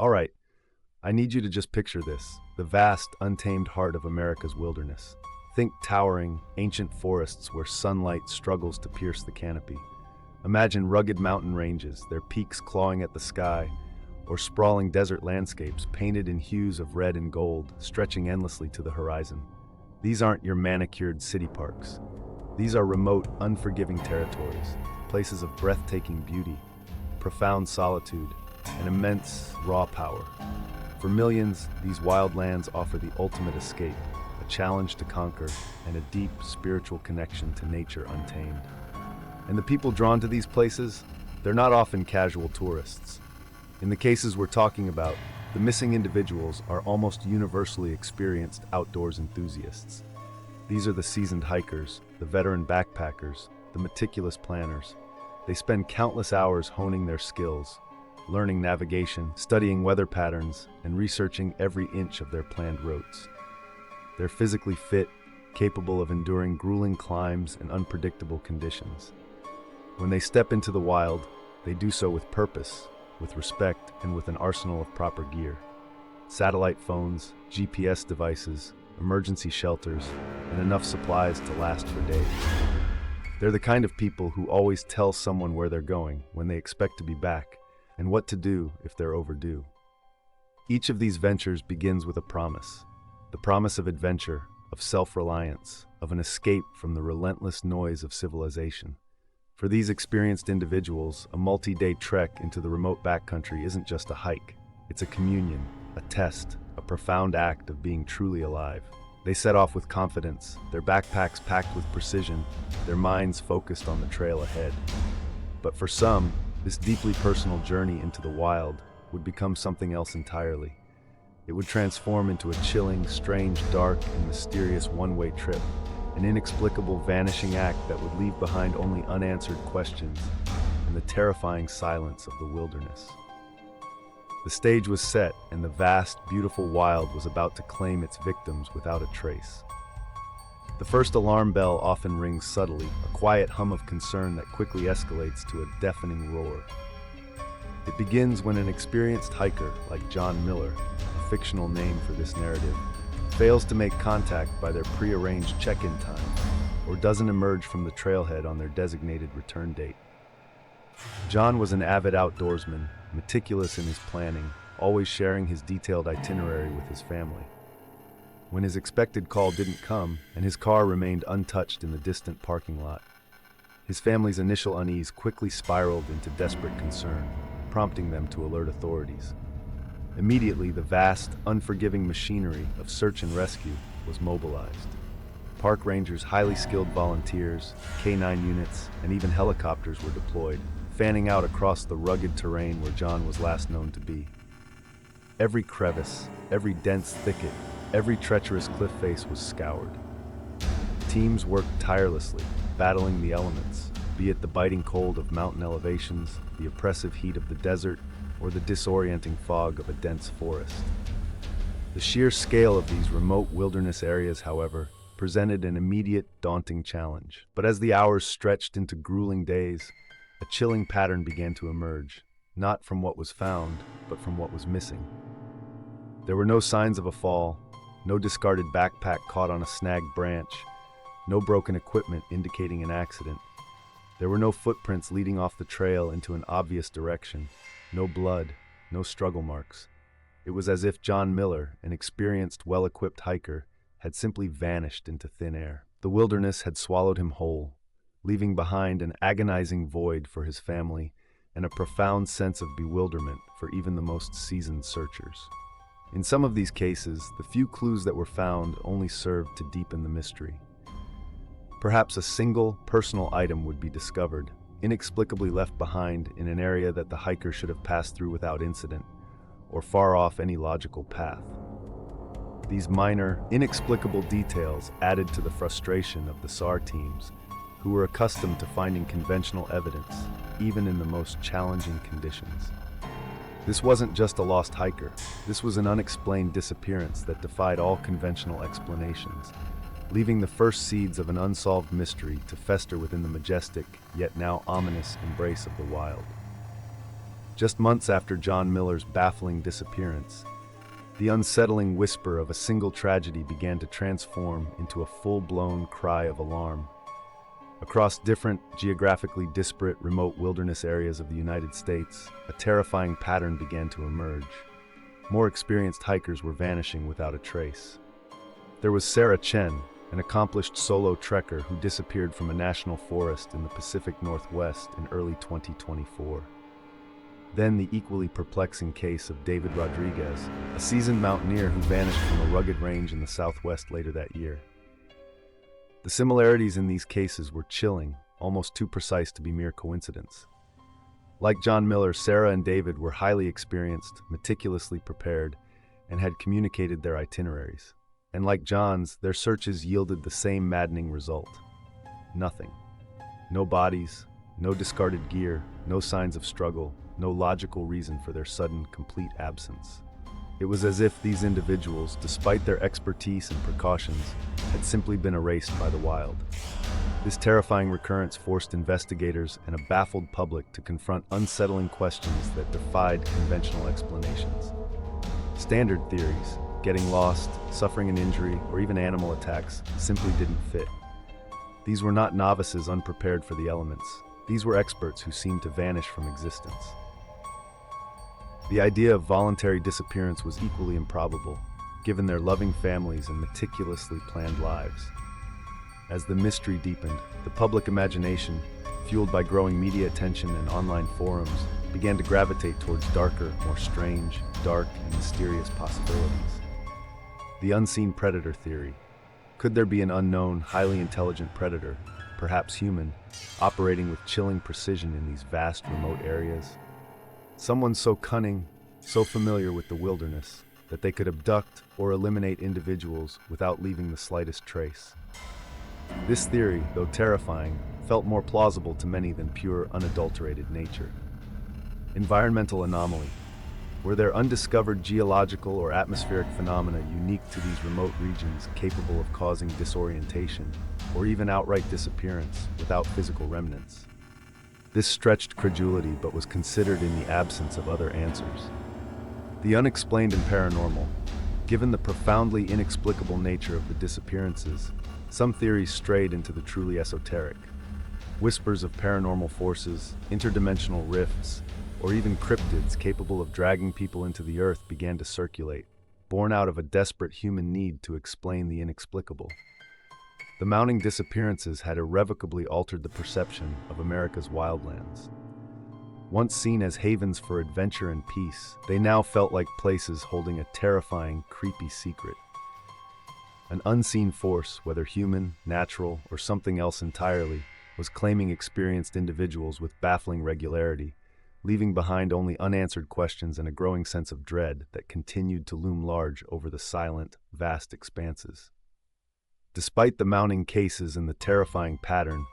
All right, I need you to just picture this, the vast, untamed heart of America's wilderness. Think towering, ancient forests where sunlight struggles to pierce the canopy. Imagine rugged mountain ranges, their peaks clawing at the sky, or sprawling desert landscapes painted in hues of red and gold, stretching endlessly to the horizon. These aren't your manicured city parks. These are remote, unforgiving territories, places of breathtaking beauty, profound solitude, and immense, raw power. For millions, these wild lands offer the ultimate escape, a challenge to conquer, and a deep spiritual connection to nature untamed. And the people drawn to these places, they're not often casual tourists. In the cases we're talking about, the missing individuals are almost universally experienced outdoors enthusiasts. These are the seasoned hikers, the veteran backpackers, the meticulous planners. They spend countless hours honing their skills, learning navigation, studying weather patterns, and researching every inch of their planned routes. They're physically fit, capable of enduring grueling climbs and unpredictable conditions. When they step into the wild, they do so with purpose, with respect, and with an arsenal of proper gear. Satellite phones, GPS devices, emergency shelters, and enough supplies to last for days. They're the kind of people who always tell someone where they're going, when they expect to be back, and what to do if they're overdue. Each of these ventures begins with a promise. The promise of adventure, of self-reliance, of an escape from the relentless noise of civilization. For these experienced individuals, a multi-day trek into the remote backcountry isn't just a hike. It's a communion, a test, a profound act of being truly alive. They set off with confidence, their backpacks packed with precision, their minds focused on the trail ahead. But for some, this deeply personal journey into the wild would become something else entirely. It would transform into a chilling, strange, dark, and mysterious one-way trip, an inexplicable vanishing act that would leave behind only unanswered questions and the terrifying silence of the wilderness. The stage was set, and the vast, beautiful wild was about to claim its victims without a trace. The first alarm bell often rings subtly, a quiet hum of concern that quickly escalates to a deafening roar. It begins when an experienced hiker, like John Miller, a fictional name for this narrative, fails to make contact by their prearranged check-in time, or doesn't emerge from the trailhead on their designated return date. John was an avid outdoorsman, meticulous in his planning, always sharing his detailed itinerary with his family. When his expected call didn't come, and his car remained untouched in the distant parking lot, his family's initial unease quickly spiraled into desperate concern, prompting them to alert authorities. Immediately, the vast, unforgiving machinery of search and rescue was mobilized. Park rangers, highly skilled volunteers, K-9 units, and even helicopters were deployed, fanning out across the rugged terrain where John was last known to be. Every crevice, every dense thicket, every treacherous cliff face was scoured. Teams worked tirelessly, battling the elements, be it the biting cold of mountain elevations, the oppressive heat of the desert, or the disorienting fog of a dense forest. The sheer scale of these remote wilderness areas, however, presented an immediate, daunting challenge. But as the hours stretched into grueling days, a chilling pattern began to emerge, not from what was found, but from what was missing. There were no signs of a fall, no discarded backpack caught on a snagged branch, no broken equipment indicating an accident. There were no footprints leading off the trail into an obvious direction, no blood, no struggle marks. It was as if John Miller, an experienced, well-equipped hiker, had simply vanished into thin air. The wilderness had swallowed him whole, leaving behind an agonizing void for his family and a profound sense of bewilderment for even the most seasoned searchers. In some of these cases, the few clues that were found only served to deepen the mystery. Perhaps a single, personal item would be discovered, inexplicably left behind in an area that the hiker should have passed through without incident, or far off any logical path. These minor, inexplicable details added to the frustration of the SAR teams, who were accustomed to finding conventional evidence, even in the most challenging conditions. This wasn't just a lost hiker. This was an unexplained disappearance that defied all conventional explanations, leaving the first seeds of an unsolved mystery to fester within the majestic, yet now ominous embrace of the wild. Just months after John Miller's baffling disappearance, the unsettling whisper of a single tragedy began to transform into a full-blown cry of alarm. Across different, geographically disparate, remote wilderness areas of the United States, a terrifying pattern began to emerge. More experienced hikers were vanishing without a trace. There was Sarah Chen, an accomplished solo trekker who disappeared from a national forest in the Pacific Northwest in early 2024. Then the equally perplexing case of David Rodriguez, a seasoned mountaineer who vanished from a rugged range in the Southwest later that year. The similarities in these cases were chilling, almost too precise to be mere coincidence. Like John Miller, Sarah and David were highly experienced, meticulously prepared, and had communicated their itineraries. And like John's, their searches yielded the same maddening result. Nothing. No bodies, no discarded gear, no signs of struggle, no logical reason for their sudden, complete absence. It was as if these individuals, despite their expertise and precautions, had simply been erased by the wild. This terrifying recurrence forced investigators and a baffled public to confront unsettling questions that defied conventional explanations. Standard theories, getting lost, suffering an injury, or even animal attacks, simply didn't fit. These were not novices unprepared for the elements. These were experts who seemed to vanish from existence. The idea of voluntary disappearance was equally improbable, given their loving families and meticulously planned lives. As the mystery deepened, the public imagination, fueled by growing media attention and online forums, began to gravitate towards darker, more strange, dark, and mysterious possibilities. The unseen predator theory. Could there be an unknown, highly intelligent predator, perhaps human, operating with chilling precision in these vast, remote areas? Someone so cunning, so familiar with the wilderness, that they could abduct or eliminate individuals without leaving the slightest trace. This theory, though terrifying, felt more plausible to many than pure, unadulterated nature. Environmental anomaly. Were there undiscovered geological or atmospheric phenomena unique to these remote regions capable of causing disorientation, or even outright disappearance without physical remnants? This stretched credulity but was considered in the absence of other answers. The unexplained and paranormal. Given the profoundly inexplicable nature of the disappearances, some theories strayed into the truly esoteric. Whispers of paranormal forces, interdimensional rifts, or even cryptids capable of dragging people into the earth began to circulate, born out of a desperate human need to explain the inexplicable. The mounting disappearances had irrevocably altered the perception of America's wildlands. Once seen as havens for adventure and peace, they now felt like places holding a terrifying, creepy secret. An unseen force, whether human, natural, or something else entirely, was claiming experienced individuals with baffling regularity, leaving behind only unanswered questions and a growing sense of dread that continued to loom large over the silent, vast expanses. Despite the mounting cases and the terrifying pattern,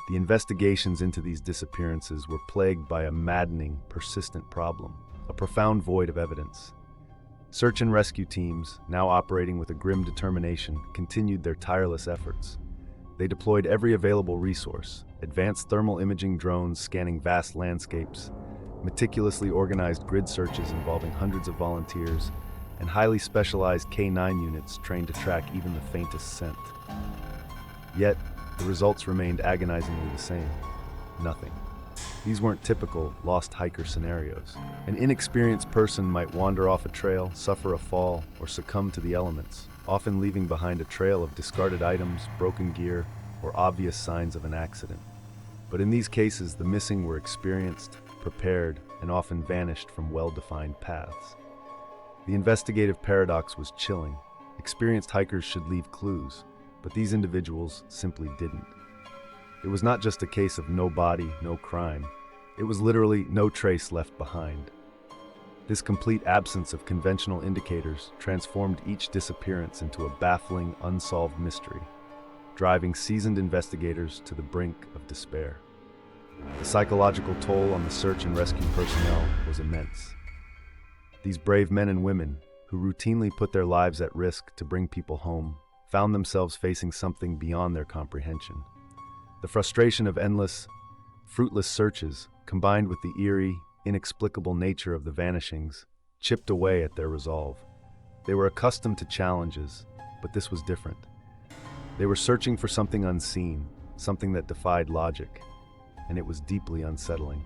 the investigations into these disappearances were plagued by a maddening, persistent problem, a profound void of evidence. Search and rescue teams, now operating with a grim determination, continued their tireless efforts. They deployed every available resource, advanced thermal imaging drones scanning vast landscapes, meticulously organized grid searches involving hundreds of volunteers, and highly specialized K9 units trained to track even the faintest scent. Yet, the results remained agonizingly the same. Nothing. These weren't typical lost hiker scenarios. An inexperienced person might wander off a trail, suffer a fall, or succumb to the elements, often leaving behind a trail of discarded items, broken gear, or obvious signs of an accident. But in these cases, the missing were experienced, prepared, and often vanished from well-defined paths. The investigative paradox was chilling. Experienced hikers should leave clues, but these individuals simply didn't. It was not just a case of no body, no crime. It was literally no trace left behind. This complete absence of conventional indicators transformed each disappearance into a baffling, unsolved mystery, driving seasoned investigators to the brink of despair. The psychological toll on the search and rescue personnel was immense. These brave men and women, who routinely put their lives at risk to bring people home, found themselves facing something beyond their comprehension. The frustration of endless, fruitless searches, combined with the eerie, inexplicable nature of the vanishings chipped away at their resolve. They were accustomed to challenges, but this was different. They were searching for something unseen, something that defied logic, and it was deeply unsettling.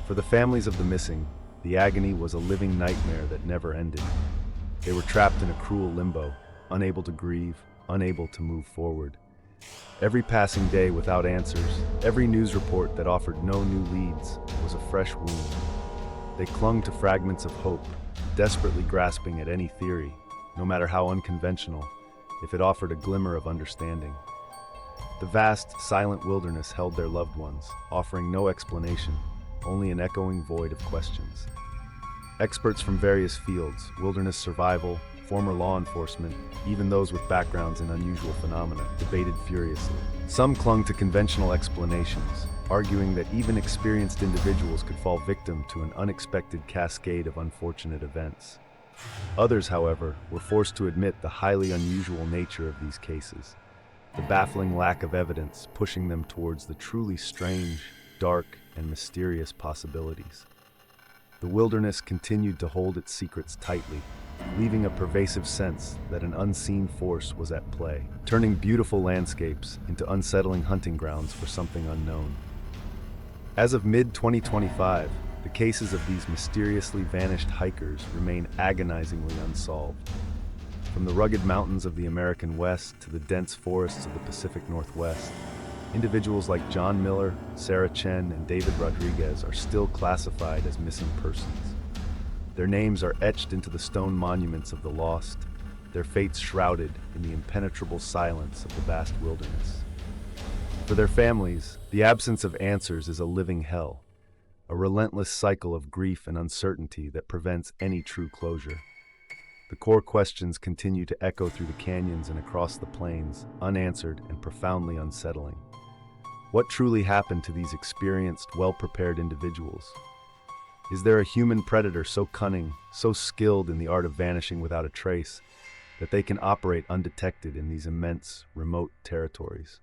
For the families of the missing, the agony was a living nightmare that never ended. They were trapped in a cruel limbo, unable to grieve, unable to move forward. Every passing day without answers, every news report that offered no new leads, was a fresh wound. They clung to fragments of hope, desperately grasping at any theory, no matter how unconventional, if it offered a glimmer of understanding. The vast, silent wilderness held their loved ones, offering no explanation, only an echoing void of questions. Experts from various fields, wilderness survival, former law enforcement, even those with backgrounds in unusual phenomena, debated furiously. Some clung to conventional explanations, arguing that even experienced individuals could fall victim to an unexpected cascade of unfortunate events. Others, however, were forced to admit the highly unusual nature of these cases, the baffling lack of evidence pushing them towards the truly strange, dark, and mysterious possibilities. The wilderness continued to hold its secrets tightly, leaving a pervasive sense that an unseen force was at play, turning beautiful landscapes into unsettling hunting grounds for something unknown. As of mid-2025, the cases of these mysteriously vanished hikers remain agonizingly unsolved. From the rugged mountains of the American West to the dense forests of the Pacific Northwest, individuals like John Miller, Sarah Chen, and David Rodriguez are still classified as missing persons. Their names are etched into the stone monuments of the lost, their fates shrouded in the impenetrable silence of the vast wilderness. For their families, the absence of answers is a living hell, a relentless cycle of grief and uncertainty that prevents any true closure. The core questions continue to echo through the canyons and across the plains, unanswered and profoundly unsettling. What truly happened to these experienced, well-prepared individuals? Is there a human predator so cunning, so skilled in the art of vanishing without a trace, that they can operate undetected in these immense, remote territories?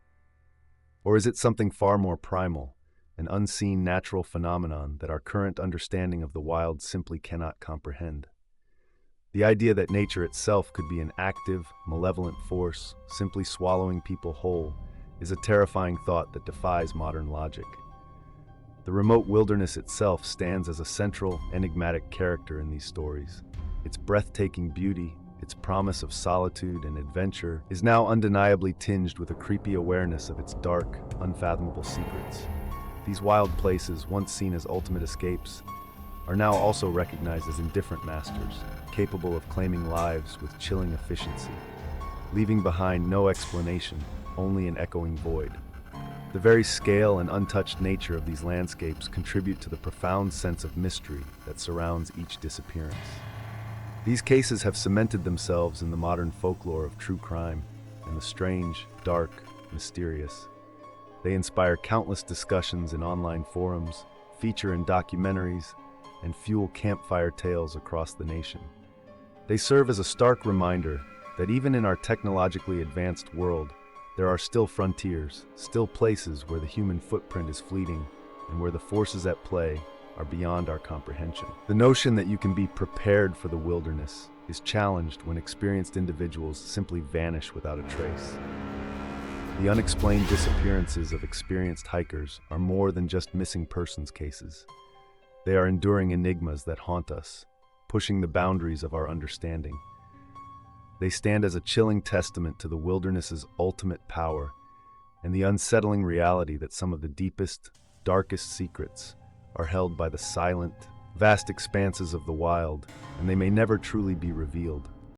Or is it something far more primal, an unseen natural phenomenon that our current understanding of the wild simply cannot comprehend? The idea that nature itself could be an active, malevolent force, simply swallowing people whole, is a terrifying thought that defies modern logic. The remote wilderness itself stands as a central, enigmatic character in these stories. Its breathtaking beauty, its promise of solitude and adventure, is now undeniably tinged with a creepy awareness of its dark, unfathomable secrets. These wild places, once seen as ultimate escapes, are now also recognized as indifferent masters, capable of claiming lives with chilling efficiency, leaving behind no explanation, only an echoing void. The very scale and untouched nature of these landscapes contribute to the profound sense of mystery that surrounds each disappearance. These cases have cemented themselves in the modern folklore of true crime, and the strange, dark, mysterious. They inspire countless discussions in online forums, feature in documentaries, and fuel campfire tales across the nation. They serve as a stark reminder that even in our technologically advanced world, there are still frontiers, still places where the human footprint is fleeting and where the forces at play are beyond our comprehension. The notion that you can be prepared for the wilderness is challenged when experienced individuals simply vanish without a trace. The unexplained disappearances of experienced hikers are more than just missing persons cases. They are enduring enigmas that haunt us, pushing the boundaries of our understanding. They stand as a chilling testament to the wilderness's ultimate power and the unsettling reality that some of the deepest, darkest secrets are held by the silent, vast expanses of the wild, and they may never truly be revealed.